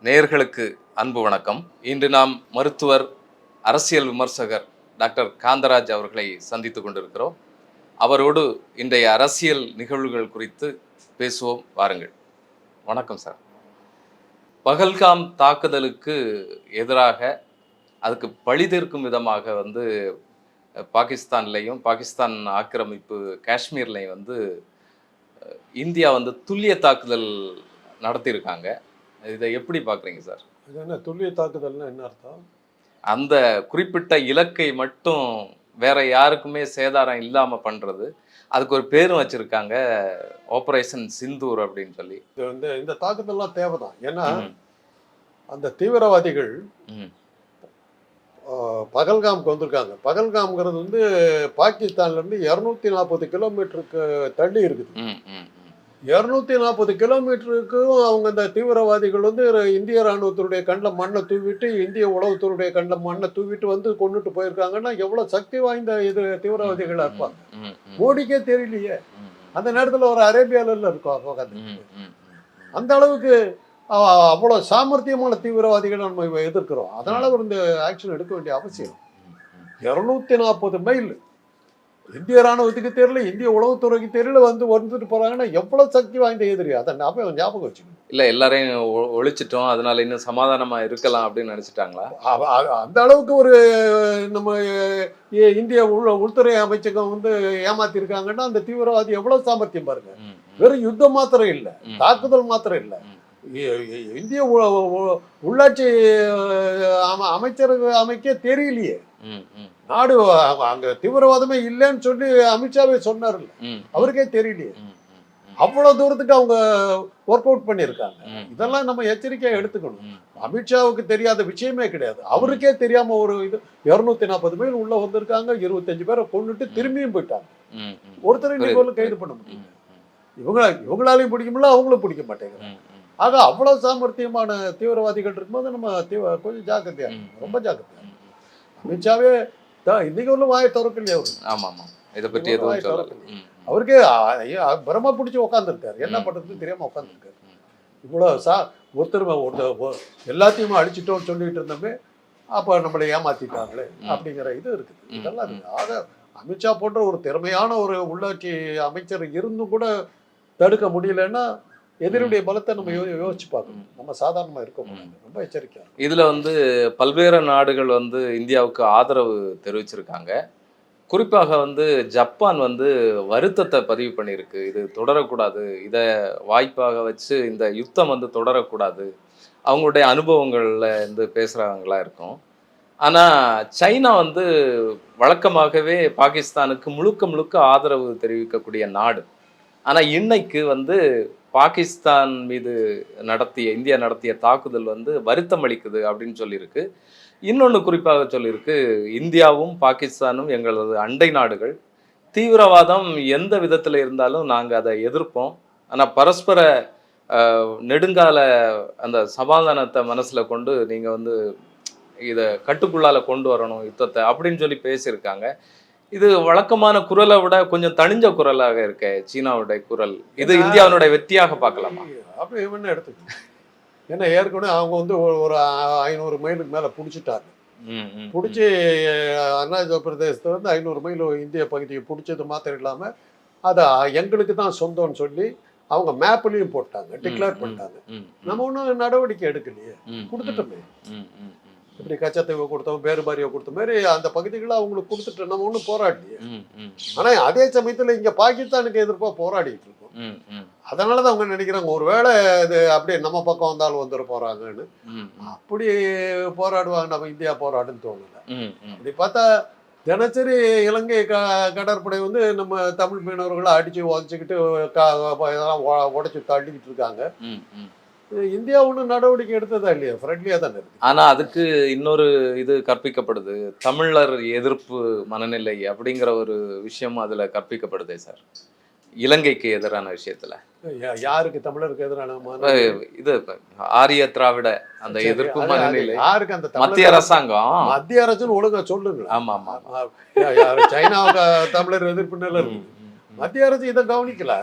நேயர்களுக்கு அன்பு வணக்கம். இன்று நாம் மருத்துவர், அரசியல் விமர்சகர் டாக்டர் காந்தராஜ் அவர்களை சந்தித்துக் கொண்டிருக்கிறோம். அவரோடு இன்றைய அரசியல் நிகழ்வுகள் குறித்து பேசுவோம். வாருங்கள். வணக்கம் சார். பகல்காம் தாக்குதலுக்கு எதிராக அதுக்கு பழி தீர்க்கும் விதமாக பாகிஸ்தான்லையும் பாகிஸ்தான் ஆக்கிரமிப்பு காஷ்மீர்லையும் இந்தியா துல்லிய தாக்குதல் நடத்தியிருக்காங்க. இதை எப்படி பார்க்குறீங்க சார்? இது என்ன துல்லிய தாக்குதல்னா என்ன அர்த்தம்? அந்த குறிப்பிட்ட இலக்கை மட்டும் வேற யாருக்குமே சேதாரம் இல்லாமல் பண்ணுறது, அதுக்கு ஒரு பேரும் வச்சிருக்காங்க, ஆபரேஷன் சிந்தூர் அப்படின்னு சொல்லி. இது இந்த தாக்குதல்லாம் தேவைதான். ஏன்னா அந்த தீவிரவாதிகள் பகல்காமுக்கு வந்திருக்காங்க. பகல்காம்ங்கிறது பாகிஸ்தான்லேருந்து 240 கிலோமீட்டருக்கு தள்ளி இருக்குது. 240 கிலோமீட்டருக்கும் அவங்க அந்த தீவிரவாதிகள் இந்திய ராணுவத்தினுடைய கண்ணில் மண்ணை தூவிட்டு, இந்திய உளவுத்துறையுடைய கண்ணில் மண்ணை தூவிட்டு கொண்டுட்டு போயிருக்காங்கன்னா எவ்வளோ சக்தி வாய்ந்த இது தீவிரவாதிகளாக இருப்பாங்க. மோடிக்கே தெரியலையே. அந்த நேரத்தில் ஒரு அரேபியாவில் இருக்கும். அந்த அளவுக்கு அவ்வளோ சாமர்த்தியமான தீவிரவாதிகளை நம்ம எதிர்க்கிறோம். அதனால இந்த ஆக்ஷன் எடுக்க வேண்டிய அவசியம். 240 மைல் இந்திய ராணுவத்துக்கு தெரியல, இந்திய உளவுத்துறைக்கு தெரியல, வந்துட்டு போறாங்கன்னா எவ்வளவு சக்தி வாய்ந்த எதிரி. அதை ஞாபகம் வச்சுக்கணும். இல்ல எல்லாரையும் ஒழிச்சிட்டோம், அதனால இன்னும் சமாதானமா இருக்கலாம் அப்படின்னு நினைச்சிட்டாங்களா? அந்த அளவுக்கு ஒரு நம்ம இந்திய உள்துறை அமைச்சகம் ஏமாத்திருக்காங்கன்னா அந்த தீவிரவாதி எவ்வளவு சாமர்த்தியம் பாருங்க. வெறும் யுத்தம் மாத்திரம் இல்லை, தாக்குதல் மாத்திரம் இல்லை, இந்திய உள்ளாட்சி அமைச்சர் அமைக்க தெரியலையே. நாடு அங்க தீவிரவாதமே இல்லைன்னு சொல்லி அமித்ஷாவே சொன்னார்ல, அவருக்கே தெரியலையே. அவ்வளவு தூரத்துக்கு அவங்க ஒர்க் அவுட் பண்ணியிருக்காங்க. இதெல்லாம் நம்ம எச்சரிக்கையா எடுத்துக்கணும். அமித்ஷாவுக்கு தெரியாத விஷயமே கிடையாது. அவருக்கே தெரியாம ஒரு 240 மைல் உள்ள வந்திருக்காங்க. 25 பேரை கொண்டுட்டு திரும்பியும் போயிட்டாங்க. ஒருத்தரையும் கைது பண்ண முடியும். இவங்களாலையும் பிடிக்க முடியல, அவங்களும் பிடிக்க மாட்டேங்கிறாங்க. ஆக அவ்வளவு சாமர்த்தியமான தீவிரவாதிகள் இருக்கும்போது நம்ம கொஞ்சம் ஜாக்கிரதையா, ரொம்ப ஜாக்கிரதையா. அமித்ஷாவே இன்னைக்கு வாயை திறக்கலையே அவரு. ஆமா ஆமா, இதை பற்றி அவருக்கே பிரம பிடிச்சி உட்காந்துருக்காரு. என்ன பண்றதுன்னு தெரியாம உட்காந்துருக்காரு. இவ்வளவு ஒருத்தர் எல்லாத்தையுமே அடிச்சுட்டோம்னு சொல்லிட்டு இருந்தோமே, அப்ப நம்மளை ஏமாத்திட்டாங்களே அப்படிங்கிற இது இருக்குது. இதெல்லாம் இருக்கு. ஆக அமித்ஷா போன்ற ஒரு திறமையான ஒரு உள்ளாட்சி அமைச்சர் இருந்தும் கூட தடுக்க முடியலன்னா எதிரியுடைய பலத்தை நம்ம யோசிச்சு பார்க்கணும். நம்ம சாதாரணமா இருக்க முடியாது. ரொம்ப எச்சரிக்கையா. இதுல பல்வேறு நாடுகள் இந்தியாவுக்கு ஆதரவு தெரிவிச்சிருக்காங்க. குறிப்பாக ஜப்பான் வருத்தத்தை பதிவு பண்ணியிருக்கு. இது தொடரக்கூடாது, இதை வாய்ப்பாக வச்சு இந்த யுத்தம் தொடரக்கூடாது, அவங்களுடைய அனுபவங்கள்ல பேசுறவங்களா இருக்கும். ஆனா சைனா வழக்கமாகவே பாகிஸ்தானுக்கு முழுக்க முழுக்க ஆதரவு தெரிவிக்கக்கூடிய நாடு. ஆனா இன்னைக்கு பாகிஸ்தான் மீது இந்தியா நடத்திய தாக்குதல் வருத்தம் அளிக்குது அப்படின்னு சொல்லியிருக்கு. இன்னொன்று குறிப்பாக சொல்லியிருக்கு, இந்தியாவும் பாகிஸ்தானும் எங்களது அண்டை நாடுகள், தீவிரவாதம் எந்த விதத்தில் இருந்தாலும் நாங்கள் அதை எதிர்ப்போம், ஆனால் பரஸ்பர நெடுங்கால அந்த சமாதானத்தை மனசில் கொண்டு நீங்கள் இதை கட்டுக்குள்ளால கொண்டு வரணும் யுத்தத்தை அப்படின்னு சொல்லி பேசியிருக்காங்க. இது வழக்கமான குரலை விட கொஞ்சம் தனிஞ்ச குரலாக இருக்க சீனாவுடைய குரல். இது இந்தியாவுடைய வெற்றியாக பார்க்கலாமா? அப்படி என்ன எடுத்துக்கணும். ஏன்னா ஏற்கனவே அவங்க ஒரு 500 மைலுக்கு மேல பிடிச்சிட்டாங்க. பிடிச்சி அருணாச்சல பிரதேசத்தை 500 மைல் இந்திய பகுதியை பிடிச்சது மாத்திரம் இல்லாம அதை எங்களுக்கு தான் சொந்தம்னு சொல்லி அவங்க மேப்லயும் போட்டாங்க, டிக்ளேர் பண்ணிட்டாங்க. நம்ம ஒன்றும் நடவடிக்கை எடுக்கலையே, கொடுத்துட்டோமே. இப்படி கச்சத்தீவை கொடுத்தோம், பேருபாரியை கொடுத்த மாதிரி அந்த பகுதிகளை அவங்களுக்கு கொடுத்துட்டு நம்ம ஒன்றும் போராடலையே. ஆனா அதே சமயத்துல இங்க பாகிஸ்தானுக்கு எதிர்ப்பா போராடிட்டு இருக்கோம். அதனாலதான் அவங்க நினைக்கிறாங்க ஒருவேளை இது அப்படியே நம்ம பக்கம் வந்தாலும் வந்துட போறாங்கன்னு. அப்படி போராடுவாங்க, நம்ம இந்தியா போராடுன்னு தோணல. அப்படி பார்த்தா தினசரி இலங்கை கடற்படை நம்ம தமிழ் மீனவர்களை அடிச்சு உதச்சிக்கிட்டு உடைச்சு தள்ளிக்கிட்டு இருக்காங்க. இந்தியா ஒன்றும் நடவடிக்கை எடுத்ததா இல்லையா? ஃப்ரெண்ட்லியா தானே இருக்கு. ஆனா அதுக்கு இன்னொரு இது கற்பிக்கப்படுது, தமிழர் எதிர்ப்பு மனநிலை அப்படிங்கிற ஒரு விஷயம் அதுல கற்பிக்கப்படுதே சார், இலங்கைக்கு எதிரான விஷயத்துல. யாருக்கு? தமிழருக்கு எதிரான இது ஆரிய திராவிட அந்த எதிர்ப்பு மனநிலை யாருக்கு? அந்த மத்திய அரசாங்கம், மத்திய அரசுன்னு ஒழுங்கா சொல்லுங்க. ஆமா ஆமா, சைனாவுக்கு தமிழர் எதிர்ப்பு நிலை இருக்கு. மத்திய அரசு இதை கவனிக்கல.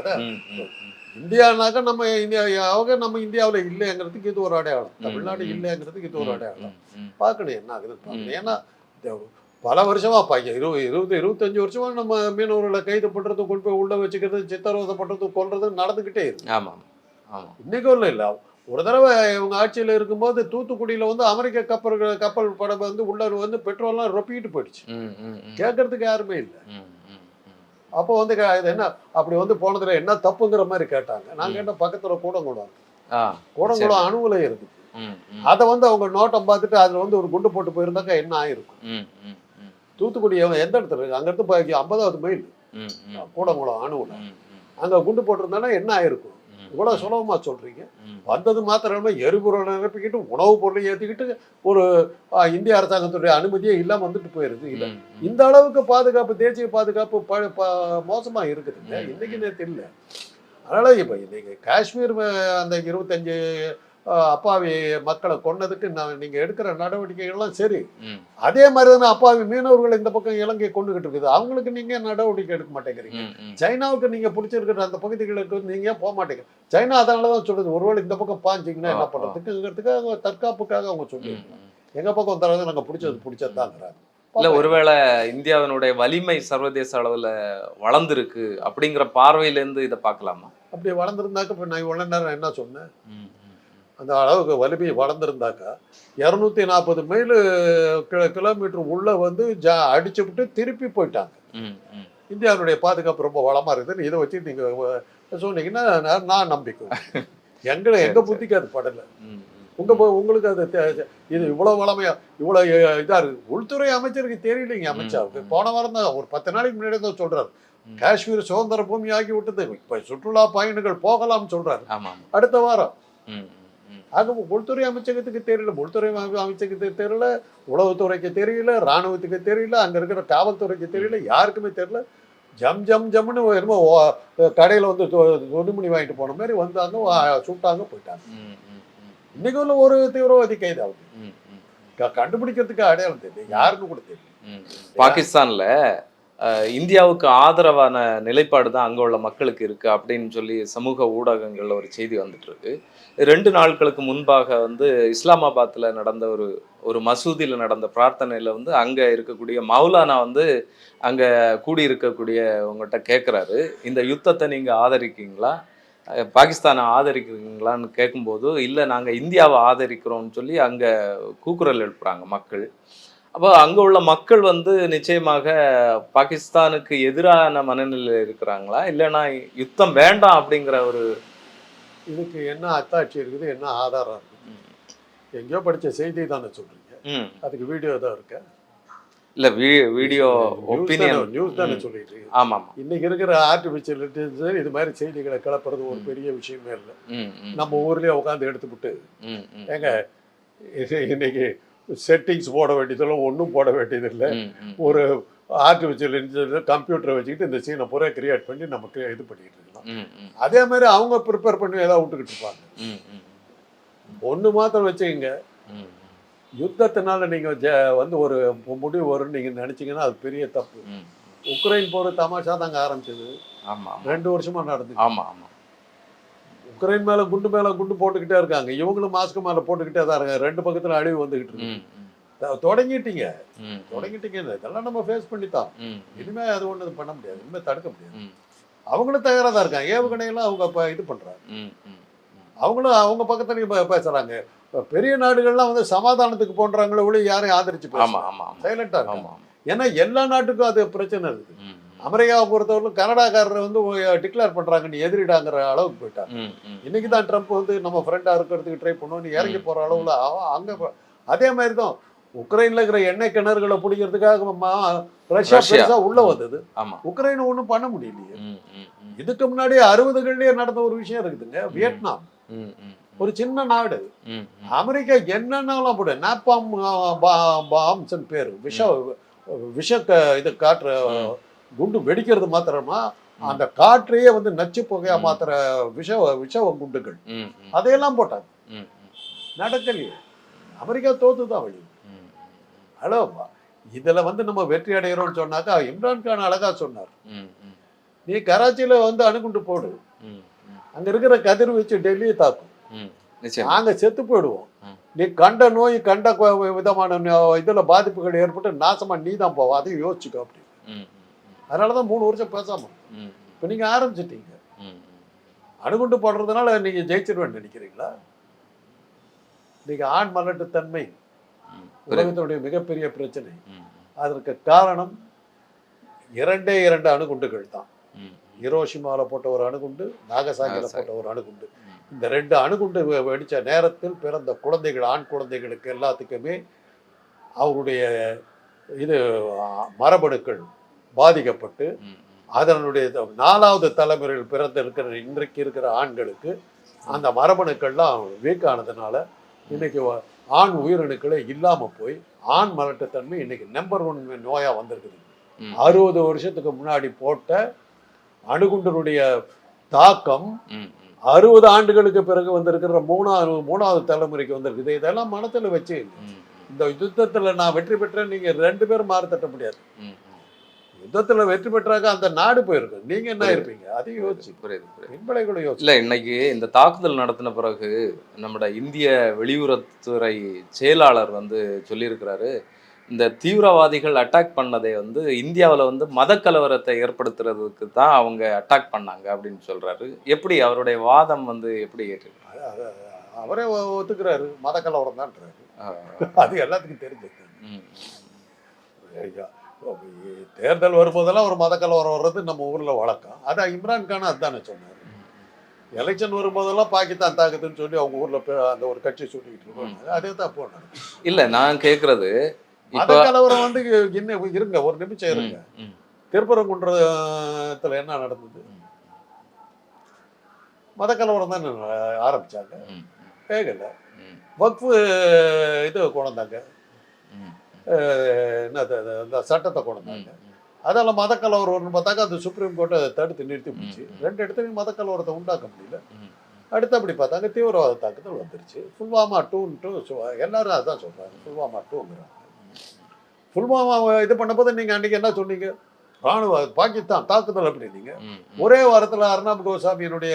இந்தியானாக்கா நம்ம இந்தியா அவங்க நம்ம இந்தியாவில் இல்லைங்கிறதுக்கு இது ஒரு அடையாளம். தமிழ்நாடு இல்லைங்கிறதுக்கு இது ஒரு அடையாளம். பார்க்கணும் என்ன ஆகுதுன்னு பார்க்கணும். ஏன்னா பல வருஷமா 25 வருஷமா நம்ம மீனவர்களை கைது பண்றது, கொண்டு போய் உள்ள வச்சுக்கிறது, சித்திரவதை பண்றது, கொல்றது நடந்துகிட்டே இருக்கு. ஆமாம் ஆமாம். இன்னைக்கும் இல்லை. ஒரு தடவை இவங்க ஆட்சியில் இருக்கும்போது தூத்துக்குடியில் வந்து அமெரிக்க கப்பல் படம் வந்து உள்ள வந்து பெட்ரோல்லாம் ரொப்பிக்கிட்டு போயிடுச்சு. கேட்கறதுக்கு யாருமே இல்லை. அப்போ வந்து இது என்ன அப்படி வந்து போனதுல என்ன தப்புங்கிற மாதிரி கேட்டாங்க. நான் கேட்டேன், பக்கத்துல கூடங்குளம் கூடங்குளம் அணு உலை இருக்குது. அதை வந்து அவங்க நோட்டம் பார்த்துட்டு அதுல வந்து ஒரு குண்டு போட்டு போயிருந்தாக்கா என்ன ஆயிருக்கும்? தூத்துக்குடி எந்த இடத்துல இருக்கு? அங்க இருந்து 50வது மைல் கூடங்குளம் அணு உலை. அங்க குண்டு போட்டிருந்தானா என்ன ஆயிருக்கும்? இவ்வளவு சுலபமா சொல்றீங்க. வந்தது மாத்திரமே எரிபொருளை நிரப்பிக்கிட்டு உணவுப் பொருளை ஏற்றிக்கிட்டு ஒரு இந்திய அரசாங்கத்துடைய அனுமதியே இல்லாமல் வந்துட்டு போயிருது. இல்லை, இந்த அளவுக்கு பாதுகாப்பு, தேசிய பாதுகாப்பு மோசமா இருக்குதுங்க இன்னைக்கு நேற்று இல்லை. அதனால இப்போ இன்னைக்கு காஷ்மீர் அந்த 25 அப்பாவி மக்களை கொன்னதுக்கு நீங்க எடுக்கிற நடவடிக்கைகள்லாம் சரி. அதே மாதிரி தானே அப்பாவி மீனவர்கள் இந்த பக்கம் இலங்கையை கொண்டுகிட்டு இருக்குது. அவங்களுக்கு நீங்க நடவடிக்கை எடுக்க மாட்டேங்கிறீங்க. சைனாவுக்கு நீங்க பிடிச்சிருக்கிற அந்த பகுதிகளுக்கு நீங்க போக மாட்டேங்க. சைனா அதனாலதான் சொல்லுது, ஒருவேளை இந்த பக்கம் பாஞ்சிங்கன்னா என்ன பண்றதுக்குங்கிறதுக்கு அவங்க தற்காப்புக்காக அவங்க சொல்லியிருக்காங்க. எங்க பக்கம் தரது நாங்க பிடிச்சதுதாங்கிறாங்க. இல்ல, ஒருவேளை இந்தியாவினுடைய வலிமை சர்வதேச அளவுல வளர்ந்துருக்கு அப்படிங்கிற பார்வையில இருந்து இதை பார்க்கலாமா? அப்படி வளர்ந்துருந்தாக்க இப்ப நான் இவ்வளவு நேரம் என்ன சொன்னேன், அந்த அளவுக்கு வலிமை வளர்ந்துருந்தாக்கா 240 மைல் கிலோமீட்டர் உள்ள வந்து அடிச்சு விட்டு திருப்பி போயிட்டாங்க. இந்தியாவுடைய பாதுகாப்பு ரொம்ப வளமா இருக்குதுன்னு இதை வச்சு நீங்க சொன்னீங்கன்னா நான் நம்பிக்கை. எங்க புத்திக்கு அது படலை. உங்களுக்கு அது இது இவ்வளவு வளமையா இவ்வளவு இதா இருக்கு. உள்துறை அமைச்சருக்கு தெரியலைங்க. அமைச்சருக்கு போன வாரம் தான் ஒரு 10 நாளைக்கு முன்னாடி தான் சொல்றாரு, காஷ்மீர் சுதந்திர பூமி ஆகி விட்டது, இப்ப சுற்றுலா பயணிகள் போகலாம்னு சொல்றாரு அடுத்த வாரம். ஆக உள்துறை அமைச்சகத்துக்கு தெரியல, உள்துறை அமைச்சகத்துக்கு தெரியல, உளவுத்துறைக்கு தெரியல, ராணுவத்துக்கு தெரியல, அங்க இருக்கிற காவல்துறைக்கு தெரியல, யாருக்குமே தெரியல. ஜம்னு என்னமோ கடையில வந்து துணிமணி வாங்கிட்டு போன மாதிரி வந்தாங்க, சுட்டாங்க, போயிட்டாங்க. இன்னைக்கு உள்ள ஒரு தீவிரவாதி கைது ஆகுது, கண்டுபிடிக்கிறதுக்கு அடையாளம் தெரியும், யாருன்னு கூட தெரியும். பாகிஸ்தான்ல இந்தியாவுக்கு ஆதரவான நிலைப்பாடு தான் அங்க உள்ள மக்களுக்கு இருக்கு அப்படின்னு சொல்லி சமூக ஊடகங்கள்ல ஒரு செய்தி வந்துட்டு இருக்கு. 2 நாட்களுக்கு முன்பாக வந்து இஸ்லாமாபாத்ல நடந்த ஒரு மசூதியில நடந்த பிரார்த்தனையில வந்து அங்க இருக்கக்கூடிய மௌலானா வந்து அங்க கூடி இருக்கக்கூடிய உங்கள்கிட்ட கேட்குறாரு, இந்த யுத்தத்தை நீங்க ஆதரிக்கீங்களா, பாகிஸ்தானை ஆதரிக்கிறீங்களான்னு கேட்கும்போது, இல்லை நாங்கள் இந்தியாவை ஆதரிக்கிறோம்னு சொல்லி அங்கே கூக்குரல் எழுப்புறாங்க மக்கள். அப்போ அங்கே உள்ள மக்கள் வந்து நிச்சயமாக பாகிஸ்தானுக்கு எதிரான மனநிலையில் இருக்கிறாங்களா, இல்லைன்னா யுத்தம் வேண்டாம் அப்படிங்கிற ஒரு இதுக்கு என்ன அத்தாட்சி இருக்குது, என்ன ஆதாரம் இருக்குது? எங்கேயோ படித்த செய்தி தானே சொல்றீங்க, அதுக்கு வீடியோ தான் இருக்கு. இல்ல வீடியோ ஒபினியன் நியூஸ் தானே சொல்லிட்டு இருக்கு. ஆமா, இன்னைக்கு இருக்கிற ஆர்டிபிஷியல் இன்டெலிஜென்ஸ் இது மாதிரி செய்திகளை கிளப்புறது ஒரு பெரிய விஷயமே இல்லை. நம்ம ஊர்லயே உட்காந்து எடுத்துவிட்டு ஏங்க இன்னைக்கு செட்டிங்ஸ் போட வேண்டியதில்லை, ஒன்றும் போட வேண்டியதில்லை, ஒரு ஆர்டிபிஷியல் இன்டெலிஜென்ஸ் கம்ப்யூட்டரை வச்சுக்கிட்டு இந்த சீனை பூரா கிரியேட் பண்ணி நமக்கு இது பண்ணிட்டு இருக்கலாம். அதே மாதிரி அவங்க ப்ரிப்பேர் பண்ணி ஏதாவது விட்டுக்கிட்டு இருப்பாங்க. ஒன்று மாத்திரம் வச்சுக்கோங்க, யுத்தத்தினால நீங்க வந்து ஒரு முடிவு வரும்னு நீங்க நினைச்சீங்கன்னா அது பெரிய தப்பு. உக்ரைன் போர் தமாஷா தாங்க ஆரம்பிச்சது. 2 வருஷமா நடந்து. உக்ரைன் மேல குண்டு போட்டுக்கிட்டே இருக்காங்க, இவங்களும் மாஸ்க் மேல போட்டுக்கிட்டே தான் இருக்காங்க. 2 பக்கத்துல அழிவு வந்துகிட்டு இருக்கு. தொடங்கிட்டீங்க, இதெல்லாம் நம்ம ஃபேஸ் பண்ணித்தான். இனிமே அது ஒண்ணு பண்ண முடியாது, இனிமே தடுக்க முடியாது. அவங்களும் தயாரா தான் இருக்காங்க. ஏவுகணையெல்லாம் அவங்க இது பண்றாங்க. அவங்களும் அவங்க பக்கத்துலயும் பேசுறாங்க. பெரிய நாடுகள்லாம் வந்து சமாதானத்துக்கு போன்றாங்களோ ஒளி யாரையும் ஆதரிச்சு சைலண்டா இருக்காங்க. ஏன்னா எல்லா நாட்டுக்கும் அது பிரச்சனை இருக்குது. அமெரிக்காவை பொறுத்தவரைக்கும் கனடாக்காரரை வந்து டிக்ளேர் பண்றாங்க, நீ எதிரிடாங்கிற அளவுக்கு போயிட்டாங்க. இன்னைக்கு தான் ட்ரம்ப் வந்து நம்ம ஃப்ரெண்டா இருக்கிறதுக்கு ட்ரை பண்ணுவோம் இறங்கி போற அளவுல அங்க. அதே மாதிரி தான் உக்ரைன்ல இருக்கிற எண்ணெய் கிணறுகளை பிடிக்கிறதுக்காக ரஷ்யா பெருசா உள்ள வந்தது. உக்ரைன் ஒண்ணும் பண்ண முடியலையே. இதுக்கு முன்னாடி 60கள்லயே நடந்த ஒரு விஷயம் இருக்குதுங்க. வியட்நாம் ஒரு சின்ன நாடு, அமெரிக்கா என்னன்னாலும் போட நாப்பாம் பாம்ஸ் பேரு விஷ இது காற்று குண்டு வெடிக்கிறது மாத்திரமா அந்த காற்றையே வந்து நச்சு புகையா மாத்திர விஷ குண்டுகள் அதையெல்லாம் போட்டாங்க. நடக்கலையே, அமெரிக்கா தோத்துதான் வழி. ஹலோ, இதுல வந்து நம்ம வெற்றி அடைகிறோம்னு சொன்னாக்கா இம்ரான்கான் அழகா சொன்னார், நீ கராச்சியில வந்து அணுகுண்டு போடு, அங்க இருக்கிற கதிர்வீச்சு டெல்லியை தாக்கும். நிச்சயம். நாங்க செத்து போயிடுவோம். நீ கண்ட நோய் கண்ட விதமான இதுல பாதிப்புகள் ஏற்பட்டு நாசமா நீ தான் போவ. அதையும் யோசிச்சுக்கோ அப்படி. அதனாலதான் 3 வருஷம் பேசாம. இப்ப நீங்க ஆரம்பிச்சிட்டீங்க. அணுகுண்டு போடுறதுனால நீங்க ஜெயிச்சிருவேன்னு நினைக்கிறீங்களா? நீங்க ஆண் மலட்டுத்தன்மை உலகத்தினுடைய மிகப்பெரிய பிரச்சனை. அதற்கு காரணம் 2 அணுகுண்டுகள் தான். ஹிரோஷிமால போட்ட ஒரு அணுகுண்டு, நாகசாகில போட்ட ஒரு அணுகுண்டு. இந்த 2 அணுகுண்டு வெடிச்ச நேரத்தில் பிறந்த குழந்தைகள், ஆண் குழந்தைகளுக்கு எல்லாத்துக்குமே அவருடைய இது மரபணுக்கள் பாதிக்கப்பட்டு அதனுடைய 4வது தலைமுறையில் பிறந்திருக்கிற இன்றைக்கு இருக்கிற ஆண்களுக்கு அந்த மரபணுக்கள்லாம் வீக்கானதுனால இன்னைக்கு ஆண் உயிரணுக்களே இல்லாம போய் ஆண் மலட்டுத்தன்மை இன்னைக்கு நம்பர் 1 நோயா வந்திருக்குது. 60 வருஷத்துக்கு முன்னாடி போட்ட அணுகுண்டனுடைய தாக்கம் 60 ஆண்டுகளுக்கு பிறகு வந்திருக்கிற 3வது தலைமுறைக்கு வந்திருக்குது. இதெல்லாம் மனத்துல வச்சு இந்த யுத்தத்துல நான் வெற்றி பெற்றேன் நீங்க 2 பேரும் மாறு தட்ட முடியாது. யுத்தத்துல வெற்றி பெற்றாக்க அந்த நாடு போயிருக்கு. நீங்க என்ன இருப்பீங்க? அதையும் யோசிச்சு பின்பலைகளை யோசிச்சு. இல்ல, இன்னைக்கு இந்த தாக்குதல் நடத்தின பிறகு நம்முடைய இந்திய வெளியுறவுத்துறை செயலாளர் வந்து சொல்லியிருக்கிறாரு, இந்த தீவிரவாதிகள் அட்டாக் பண்ணதை வந்து இந்தியாவில் வந்து மத கலவரத்தை ஏற்படுத்துறதுக்கு தான் அவங்க அட்டாக் பண்ணாங்க அப்படின்னு சொல்றாரு. எப்படி அவருடைய வாதம் வந்து எப்படி ஏற்றுக்கிறாரு? அவரே ஒத்துக்கிறாரு, மத கலவரம் தான்றாரு. அது எல்லாத்துக்கும் தெரிஞ்சது. தேர்தல் வரும்போதெல்லாம் ஒரு மத கலவரம் வர்றது நம்ம ஊர்ல வழக்கம். அதான் இம்ரான்கான் அதுதானே சொன்னாரு. எலெக்ஷன் வரும்போதெல்லாம் பாகிஸ்தான் தாக்குதுன்னு சொல்லி அவங்க ஊர்ல அந்த ஒரு கட்சி சொல்லிக்கிட்டு இருக்காங்க. அதே தான் போனாங்க. இல்ல, நான் கேட்கறது மத கலவரம் வந்து இன்னும் இருங்க, ஒரு நிமிஷம் இருங்க. திருப்பரங்குன்றத்துல என்ன நடந்தது? மத கலவரம் தான் ஆரம்பிச்சாங்க. கேட்கல. வக்ஃபு இது கொண்டாங்க, என்ன சட்டத்தை கொண்டாங்க. அதெல்லாம் மத கலவரம் வரும்னு பார்த்தாக்க அது சுப்ரீம் கோர்ட்டை தடுத்து நிறுத்தி போச்சு. 2 இடத்துலையும் மத கலவரத்தை உண்டாக்க முடியல. அடுத்தபடி பார்த்தாங்க தீவிரவாத தாக்குதல் வந்துருச்சு. புல்வாமா 2 எல்லாரும் அதான் சொல்றாங்க, புல்வாமா 2ங்கிறாங்க. புல்வாமா இது பண்ணப்போது நீங்க அன்னைக்கு என்ன சொன்னீங்க? ராணுவ பாகிஸ்தான் தாக்குதல் அப்படின்னீங்க. ஒரே வாரத்துல அர்னாப் கோசாமியினுடைய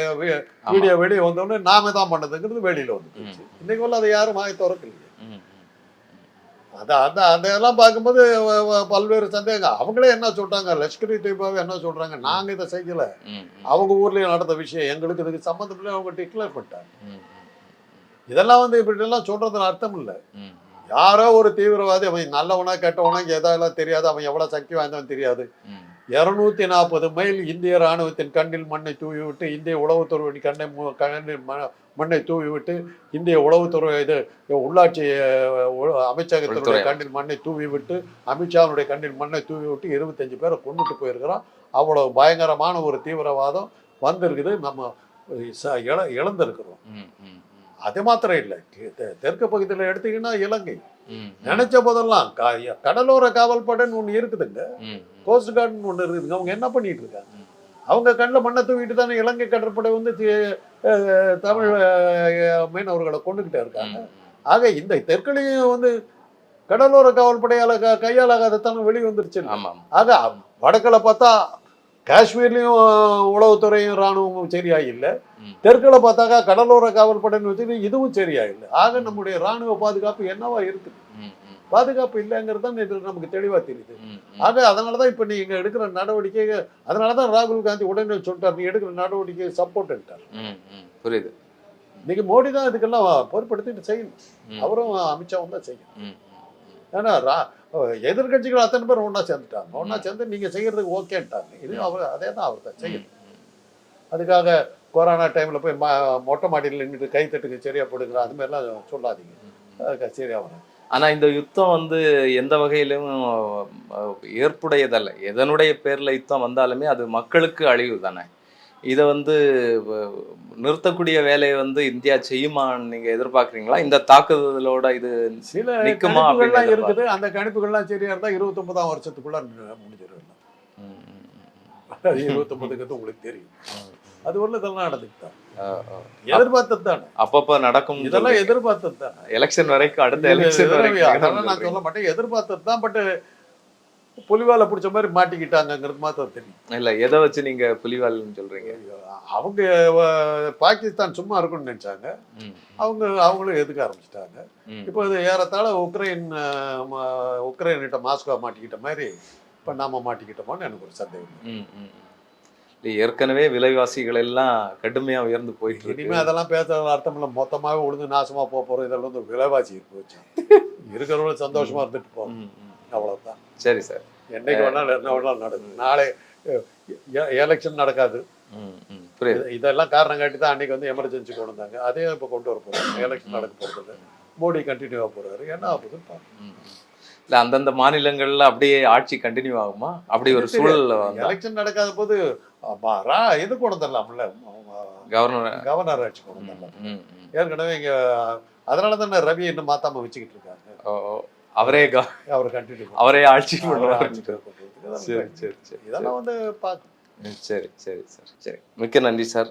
வீடியோ வெளியே வந்தோடனே நாம தான் பண்ணதுங்கிறது வெளியில வந்துச்சு. இன்னைக்கு உள்ள அதை யாரும் வாய் திறக்கலையே. அதெல்லாம் பார்க்கும்போது பல்வேறு சந்தேகம். அவங்களே என்ன சொல்றாங்க, லஷ்கர் தொய்பாவே என்ன சொல்றாங்க, நாங்க இதை செய்யல, அவங்க ஊர்லயும் நடந்த விஷயம், எங்களுக்கு இதுக்கு சம்பந்தம் இல்லை, அவங்க டிக்ளேர் பண்ணிட்டாங்க. இதெல்லாம் வந்து இப்படி எல்லாம் சொல்றதுல அர்த்தம் இல்லை. யாரோ ஒரு தீவிரவாதி, அவன் நல்லவனா கெட்டவனா எதெல்லாம் தெரியாது, அவன் எவ்வளவு சக்தி வாய்ந்தவன் தெரியாது. 240 மைல் இந்திய ராணுவத்தின் கண்ணில் மண்ணை தூவி விட்டு, இந்திய உளவுத்துறை கண்ணில் மண்ணை தூவி விட்டு, இந்திய உளவுத்துறை இது உள்ளாட்சி அமைச்சகத்தினுடைய கண்ணில் மண்ணை தூவி விட்டு, அமித்ஷாவுடைய கண்ணில் மண்ணை தூவி விட்டு 25 பேரை கொண்டுட்டு போயிருக்கிறோம். அவ்வளவு பயங்கரமான ஒரு தீவிரவாதம் வந்திருக்குது, நம்ம இழந்திருக்கிறோம். அது மாத்திரம் இல்லை, தெற்கு பகுதியில் எடுத்தீங்கன்னா இலங்கை நினைச்ச போதெல்லாம் கடலோர காவல் படைன்னு ஒண்ணு இருக்குதுங்க, கோஸ்ட் கார்டுன்னு ஒண்ணு இருக்குதுங்க. அவங்க என்ன பண்ணிட்டு இருக்காங்க? அவங்க கண்ணில் மண்ணை தூக்கிட்டு தானே இலங்கை கடற்படை வந்து தமிழ் மீனவர்களை கொண்டுகிட்டே இருக்காங்க. ஆக இந்த தெற்குலையும் வந்து கடலோர காவல் படையால கையாளாகாதத்தான வெளியே வந்துருச்சு. ஆக வடக்கில் பார்த்தா காஷ்மீர்லயும் உளவுத்துறையும் ராணுவமும் சரியா இல்லை, தெற்குல பார்த்தாக்கா கடலோர காவல் படைன்னு வச்சு இதுவும் சரியா இல்லை. ஆக நம்முடைய ராணுவ பாதுகாப்பு என்னவா இருக்குது? பாதுகாப்பு இல்லைங்கிறது தான் இது நமக்கு தெளிவா தெரியுது. ஆக அதனாலதான் இப்ப நீங்க எடுக்கிற நடவடிக்கை, அதனாலதான் ராகுல் காந்தி உடனே சொல்லிட்டார், நீ எடுக்கிற நடவடிக்கை சப்போர்ட். புரியுது. இன்னைக்கு மோடி தான் இதுக்கெல்லாம் பொறுப்படுத்திட்டு செய்யணும், அவரும் அமித்ஷாவும் தான் செய்யணும். ஏன்னா எதிர்கட்சிகள் அத்தனை பேர் ஒன்னா சேர்ந்துட்டாங்க, ஒன்னா சேர்ந்து நீங்க செய்யறதுக்கு ஓகேன்ட்டாங்க. இது அவர் அதே தான் அவர் தான் செய்யணும். அதுக்காக கொரோனா டைம்ல போய் மொட்டை மாடியில் நின்றுட்டு கை தட்டுக்கு சரியா போடுங்கிற அது மாதிரிலாம் சொல்லாதீங்க, அதுக்கு சரியா வரும். ஆனா இந்த யுத்தம் வந்து எந்த வகையிலும் ஏற்புடையதல்ல. எதனுடைய பேர்ல யுத்தம் வந்தாலுமே அது மக்களுக்கு அழிவு தானே. இதை வந்து நிறுத்தக்கூடிய வேலையை வந்து இந்தியா செய்யுமான்னு நீங்க எதிர்பார்க்குறீங்களா? இந்த தாக்குதலோட இது சில நிக்குமா அப்படின்னு இருக்குது. அந்த கணிப்புகள்லாம் சரியா இருந்தா 29ஆம் வருஷத்துக்குள்ள முடிஞ்சிடும். 29க்கு உங்களுக்கு தெரியும், அது ஒரு இதெல்லாம் நடந்துக்கிட்டான், எதிர்பார்த்தது தானே. அப்பப்ப நடக்கும், இதெல்லாம் எதிர்பார்த்தது தான். எலெக்ஷன் வரைக்கும், அடுத்த எலெக்ஷன் வரைக்கும் நான் சொல்ல மாட்டேன், எதிர்பார்த்தது தான். பட் புலிவாலை பிடிச்ச மாதிரி மாட்டிக்கிட்டாங்கிறது மாத்திரம் தெரியும். இல்ல எதை வச்சு நீங்க புலிவால்னு சொல்றீங்க? அவங்க பாகிஸ்தான் சும்மா இருக்கும்னு நினைச்சாங்க. அவங்களும் எதுக்க ஆரம்பிச்சிட்டாங்க. இப்போ இது ஏறத்தாழ உக்ரைன்கிட்ட மாஸ்கோ மாட்டிக்கிட்ட மாதிரி இப்போ நாம மாட்டிக்கிட்டோமான்னு எனக்கு ஒரு சந்தேகம். ஏற்கனவே விலைவாசிகள் எல்லாம் கடுமையா உயர்ந்து போயிட்டு இருக்கு. இனிமே அதெல்லாம் பேச அர்த்தம் இல்லை. மொத்தமாவே உழுந்து நாசமா போறோம். இதெல்லாம் வந்து விலைவாசி இருக்கு வச்சு இருக்கிறவங்க சந்தோஷமா இருந்துட்டு போகும். அவ்வளவுதான். சரி சார். என்னைக்கு வேணாலும் என்ன வேணாலும் நடக்கும். நாளை எலெக்ஷன் நடக்காது. இதெல்லாம் காரணம் காட்டி தான் அன்னைக்கு வந்து எமர்ஜென்சி கொண்டு வந்தாங்க. அதே இப்போ கொண்டு வர போறாங்க. எலெக்ஷன் நடக்க போறது இல்லை. மோடி கண்டினியூவா போறாரு. என்ன ஆகுது? இல்ல அந்தந்த மாநிலங்கள்ல அப்படியே ஆட்சி கண்டினியூ ஆகுமா? அப்படி ஒரு சூழல் எலெக்ஷன் நடக்காத போது இது கொண்டு தரலாம்ல, கவர்னர் ஆட்சி கொண்டு தரலாம். ஏற்கனவே இங்க அதனால தானே ரவி இன்னும் மாத்தாம வச்சுக்கிட்டு இருக்காங்க. அவர் கண்டினியூ அவரே ஆட்சி பண்ணுவாரு. இதெல்லாம் வந்து பார்க்க. சரி சரி சார். சரி, மிக்க நன்றி சார்.